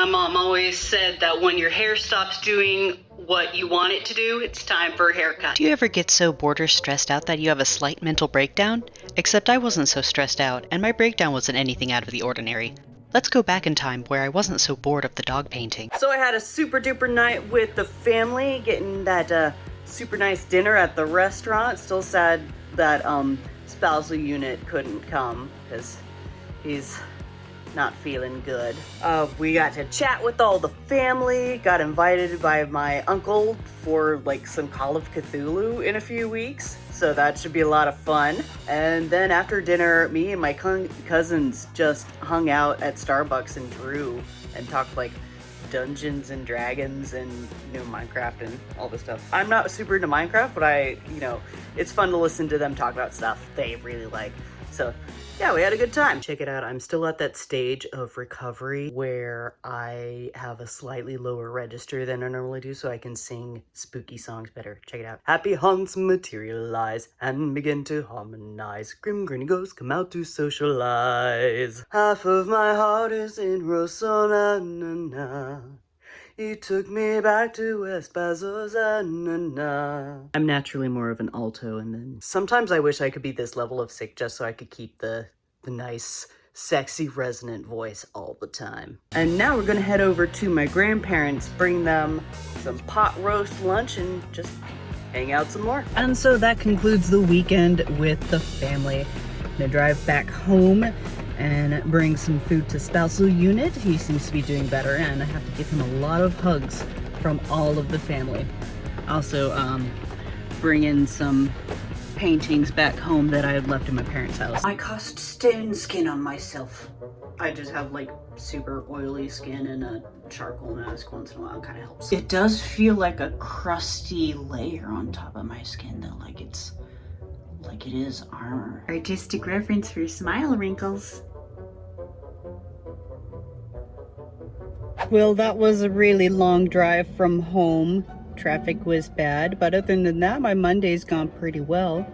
My mom always said that when your hair stops doing what you want it to do, it's time for a haircut. Do you ever get so bored or stressed out that you have a slight mental breakdown? Except I wasn't so stressed out, and my breakdown wasn't anything out of the ordinary. Let's go back in time where I wasn't so bored of the dog painting. So I had a super duper night with the family, getting that super nice dinner at the restaurant. Still sad that spousal unit couldn't come because he's not feeling good. We got to chat with all the family, got invited by my uncle for like some Call of Cthulhu in a few weeks, so that should be a lot of fun. And then after dinner, me and my cousins just hung out at Starbucks and drew and talked like Dungeons and Dragons and, you know, Minecraft and all this stuff. I'm not super into Minecraft, but it's fun to listen to them talk about stuff they really like. So yeah, we had a good time. Check it out. I'm still at that stage of recovery where I have a slightly lower register than I normally do, so I can sing spooky songs better. Check it out. Happy haunts materialize and begin to harmonize. Grim grinning ghosts come out to socialize. Half of my heart is in Rosanna. He took me back to West Bazozanana. I'm naturally more of an alto, and then sometimes I wish I could be this level of sick just so I could keep the nice, sexy, resonant voice all the time. And now we're gonna head over to my grandparents, bring them some pot roast lunch, and just hang out some more. And so that concludes the weekend with the family. I'm gonna drive back home and bring some food to spousal unit. He seems to be doing better, and I have to give him a lot of hugs from all of the family. Also, bring in some paintings back home that I had left in my parents' house. I cast stone skin on myself. I just have like super oily skin, and a charcoal mask once in a while kind of helps. It does feel like a crusty layer on top of my skin though, like it is armor. Artistic reference for smile wrinkles. Well, that was a really long drive from home. Traffic was bad, but other than that, my Monday's gone pretty well.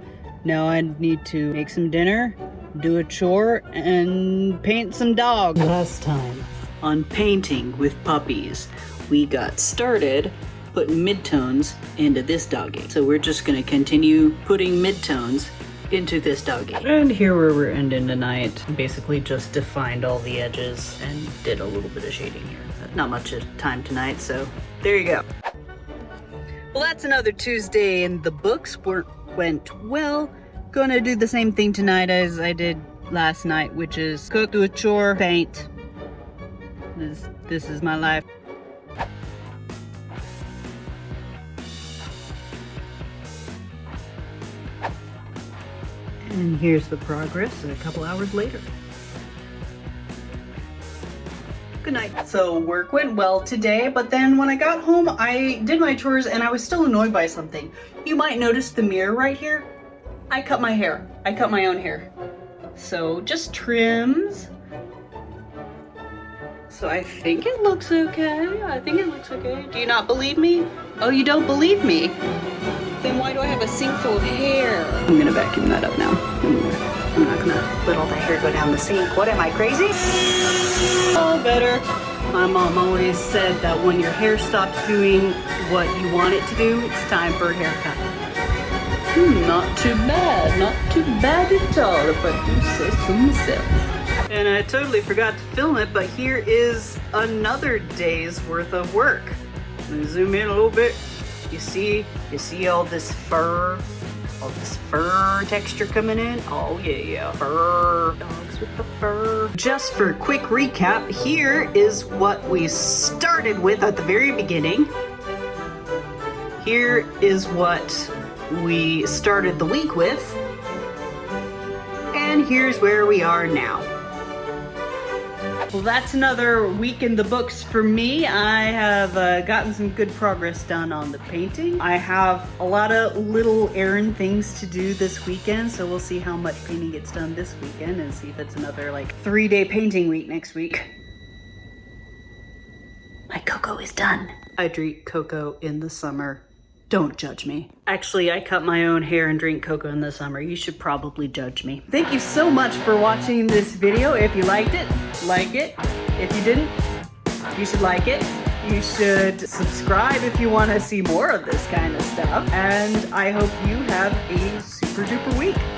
Now I need to make some dinner, do a chore, and paint some dogs. Last time on Painting with Puppies, we got started putting midtones into this doggy. So we're just gonna continue putting midtones into this doggy. And here where we're ending tonight, basically just defined all the edges and did a little bit of shading here. Not much of time tonight, so there you go. Well, that's another Tuesday in the books. Work went well. Gonna do the same thing tonight as I did last night, which is cook, do a chore, paint. This is my life. And here's the progress a couple hours later. Good night. So work went well today, but then when I got home, I did my chores and I was still annoyed by something. You might notice the mirror right here. I cut my hair. I cut my own hair. So just trims. So I think it looks okay. Do you not believe me? Oh, you don't believe me? Then why do I have a sink full of hair? I'm gonna vacuum that up now. I'm not gonna let all the hair go down the sink. What, am I crazy? All better. My mom always said that when your hair stops doing what you want it to do, it's time for a haircut. Not too bad at all, if I do say so myself. And I totally forgot to film it, but here is another day's worth of work. Let me zoom in a little bit. You see all this fur texture coming in? Oh yeah, fur. Dogs with the fur. Just for a quick recap, here is what we started with at the very beginning. Here is what we started the week with. And here's where we are now. Well, that's another week in the books for me. I have gotten some good progress done on the painting. I have a lot of little errand things to do this weekend, so we'll see how much painting gets done this weekend and see if it's another like 3-day painting week next week. My cocoa is done. I drink cocoa in the summer. Don't judge me. Actually, I cut my own hair and drink cocoa in the summer. You should probably judge me. Thank you so much for watching this video. If you liked it, like it. If you didn't, You should like it. You should subscribe if you want to see more of this kind of stuff. And I hope you have a super duper week.